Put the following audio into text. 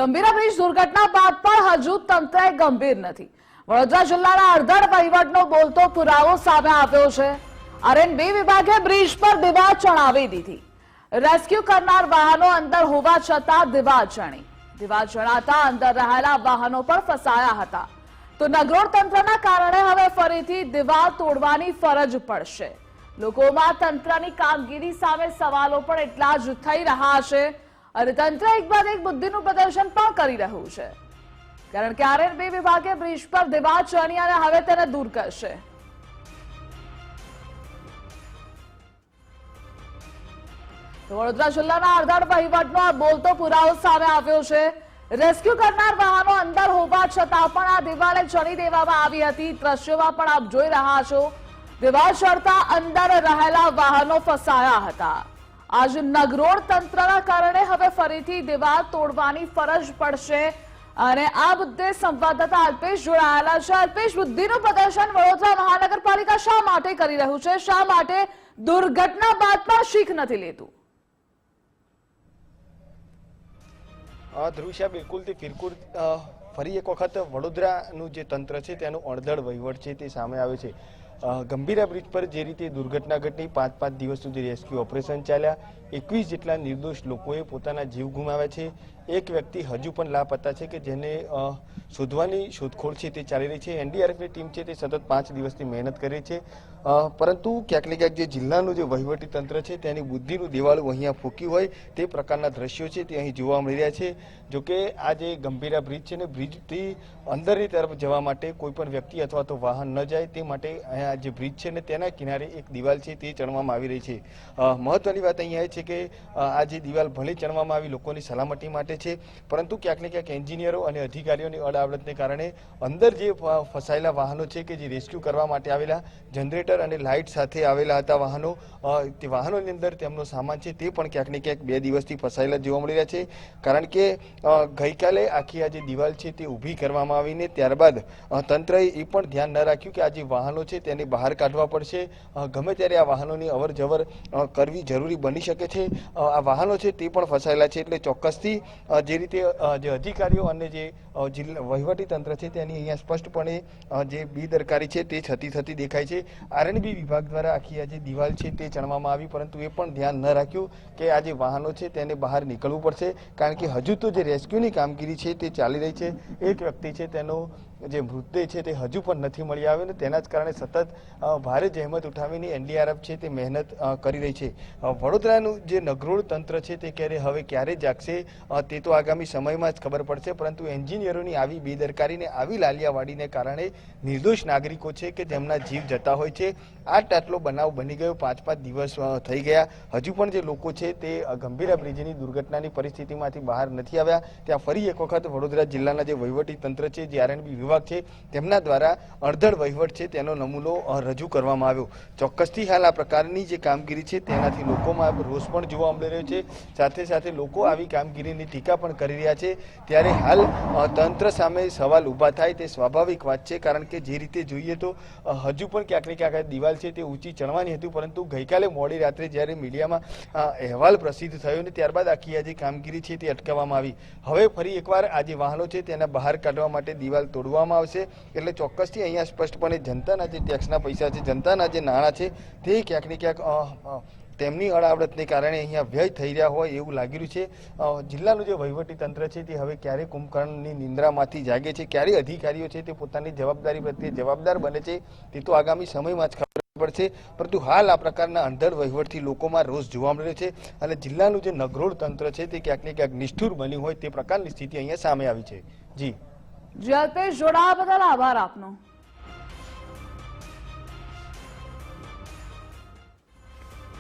Gambhira bridge દુર્ઘટના બાદ પણ હજુ તંત્ર ગંભીર નથી। વડોદરા જિલ્લાના અડધડ વહીવટનો બોલતો પુરાવો સામે આવ્યો છે। આરએનબી વિભાગે બ્રિજ પર દીવાલ ચણાવી દીધી। રેસ્ક્યુ કરનાર વાહનો અંદર હોવા છતાં દીવાલ ચણી। દીવાલ ચણાતા અંદર રહેલા વાહનો પણ ફસાયા હતા। તો નગરોળ તંત્રના કારણે હવે ફરીથી દીવાલ તોડવાની ફરજ પડશે। લોકોમાં તંત્રની કામગીરી સામે સવાલો પણ એટલા જ થઈ રહ્યા છે અને તંત્ર એક બાદ એક બુદ્ધિનું પ્રદર્શન પણ કરી રહ્યું છે, કારણ કે આરએનબી વિભાગે બ્રિજ પર દીવાલ ચણી અને હવે તેને દૂર કરશે। વડોદરા જિલ્લાના અડધડ વહીવટનો આ બોલતો પુરાવો સામે આવ્યો છે। રેસ્ક્યુ કરનાર વાહનો અંદર હોવા છતાં પણ આ દીવાલે ચણી દેવામાં આવી હતી। દ્રશ્યોમાં પણ આપ જોઈ રહ્યા છો, દીવાલ ચડતા અંદર રહેલા વાહનો ફસાયા હતા। આજ નગરોળ તંત્રના કારણે હવે ફરીથી દીવાલ તોડવાની ફરજ પડશે અને આ મુદ્દે સંવાદદાતા અલ્પેશ જોડાયેલા છે। અલ્પેશ, બુદ્ધિનું પ્રદર્શન વડોદરા મહાનગરપાલિકા શા માટે કરી રહ્યું છે? શા માટે દુર્ઘટના બાદ પણ શીખ નથી લેતું? ધ્રુવિશા, બિલકુલ તે ફિરકુર ફરી એક વખત વડોદરાનું જે તંત્ર છે તેનું અણધડ વહીવટ છે તે સામે આવે છે। ગંભીરા બ્રિજ પર જે રીતે દુર્ઘટના ઘટી, 5 દિવસ સુધી રેસ્ક્યુ ઓપરેશન ચાલ્યા, 21 જેટલા નિર્દોષ લોકોએ પોતાના જીવ ગુમાવ્યા છે। એક વ્યક્તિ હજુ પણ લાપતા છે કે જેને શોધવાની શોધખોળ છે તે ચાલી રહી છે। એનડીઆરએફની ટીમ છે તે સતત 5 દિવસથી મહેનત કરી છે, પરંતુ ક્યાંક ને ક્યાંક જે જિલ્લાનું જે વહીવટી તંત્ર છે તેની બુદ્ધિનું દિવાળું અહીંયા ફૂંકી હોય તે પ્રકારના દ્રશ્યો છે તે અહીં જોવા મળી રહ્યા છે। જોકે આ જે ગંભીરા બ્રિજ છે ને, બ્રિજથી અંદરની તરફ જવા માટે કોઈ પણ વ્યક્તિ અથવા તો વાહન ન જાય તે માટે અહીંયા જે બ્રિજ છે ને તેના કિનારે એક દિવાલ છે તે ચણવામાં આવી રહી છે। મહત્વની વાત અહીંયા એ છે કે આ જે દિવાલ ભલે ચણવામાં આવી લોકોની સલામતી માટે છે, પરંતુ ક્યાંક ને ક્યાંક એન્જિનિયરો અને અધિકારીઓની અડાવડતને કારણે અંદર જે ફસાયેલા વાહનો છે કે જે રેસ્ક્યુ કરવા માટે આવેલા, જનરેટર અને લાઇટ સાથે આવેલા હતા વાહનો, તે વાહનોની અંદર તેમનો સામાન છે તે પણ ક્યાંક ને ક્યાંક 2 દિવસથી ફસાયેલા જોવા મળી રહ્યા છે। કારણ કે ગઈકાલે આખી આ જે દિવાલ છે તે ઊભી કરવામાં આવીને ત્યારબાદ તંત્રએ એ પણ ધ્યાન ન રાખ્યું કે આ જે વાહનો છે તેને બહાર કાઢવા પડશે। ગમે ત્યારે આ વાહનોની અવર જવર કરવી જરૂરી બની શકે છે। આ વાહનો છે તે પણ ફસાયેલા છે, એટલે ચોક્કસથી જે રીતે જે અધિકારીઓ અને જે જિલ્લા વહીવટી તંત્ર છે તેની અહીંયા સ્પષ્ટપણે જે બેદરકારી છે તે થતી દેખાય છે। આરએનબી વિભાગ દ્વારા આખી આ જે દિવાલ છે તે ચણવામાં આવી, પરંતુ એ પણ ધ્યાન ન રાખ્યું કે આ જે વાહનો છે તેને બહાર નીકળવું પડશે, કારણ કે હજુ તો જે રેસ્ક્યુની કામગીરી છે તે ચાલી રહી છે। એક વ્યક્તિ છે તેનો જે મૃતદેહ છે તે હજુ પણ નથી મળી આવ્યો અને તેના જ કારણે સતત ભારે જહેમત ઉઠાવીને એનડીઆરએફ છે તે મહેનત કરી રહી છે। વડોદરાનું જે નગરોળ તંત્ર છે તે ક્યારે જાગશે તે તો આગામી સમયમાં જ ખબર પડશે, પરંતુ એન્જિનિયરોની આવી બેદરકારીને આવી લાલિયાવાડીને કારણે નિર્દોષ નાગરિકો છે કે જેમના જીવ જતા હોય છે। આટલો બનાવ બની ગયો, 5 દિવસ થઈ ગયા, હજુ પણ જે લોકો છે તે ગંભીરા બ્રિજની દુર્ઘટનાની પરિસ્થિતિમાંથી બહાર નથી આવ્યા। ત્યાં ફરી એક વખત વડોદરા જિલ્લાના જે વહીવટી તંત્ર છે, જે આરએનબી વિભાગ છે તેમના દ્વારા અડધડ વહીવટ છે તેનો નમૂનો રજૂ કરવામાં આવ્યો। ચોક્કસથી હાલ આ પ્રકારની જે કામગીરી છે તેનાથી લોકોમાં રોષ પણ જોવા મળી રહ્યો છે, સાથે સાથે લોકો આવી કામગીરીની ટીકા પણ કરી રહ્યા છે। ત્યારે હાલ તંત્ર સામે સવાલ ઊભા થાય તે સ્વાભાવિક વાત છે, કારણ કે જે રીતે જોઈએ તો હજુ પણ ક્યાંક ને ક્યાંક દિવાલ છે તે ઊંચી ચણવાની હતી, પરંતુ ગઈકાલે મોડી રાત્રે જ્યારે મીડિયામાં અહેવાલ પ્રસિદ્ધ થયો ને ત્યારબાદ આખી આ જે કામગીરી છે તે અટકાવવામાં આવી। હવે ફરી એકવાર આ જે વાહનો છે તેના બહાર કાઢવા માટે દિવાલ તોડવામાં આવશે, એટલે ચોક્કસથી અહીંયા સ્પષ્ટપણે જનતાના જે ટેક્સના પૈસા છે, જનતાના જે નાણાં છે તે ક્યાંક ને ક્યાંક તેમની અડાવડતને કારણે અહીંયા વ્યય થઈ રહ્યા હોય એવું લાગી રહ્યું છે। જિલ્લાનું જે વહીવટી તંત્ર છે તે હવે ક્યારે કુંભકર્ણની નિંદ્રામાંથી જાગે છે, ક્યારે અધિકારીઓ છે તે પોતાની જવાબદારી પ્રત્યે જવાબદાર બને છે તે તો આગામી સમયમાં જ ખબર પડશે, પરંતુ હાલ આ પ્રકારના અંધડ વહીવટથી લોકોમાં રોષ જોવા મળ્યો છે અને જિલ્લાનું જે નગરોળ તંત્ર છે તે ક્યાંક ને ક્યાંક નિષ્ઠુર બન્યું હોય તે પ્રકારની સ્થિતિ અહીંયા સામે આવી છે। જી અલ્પેશ, જોડાવા બદલ આભાર આપનો।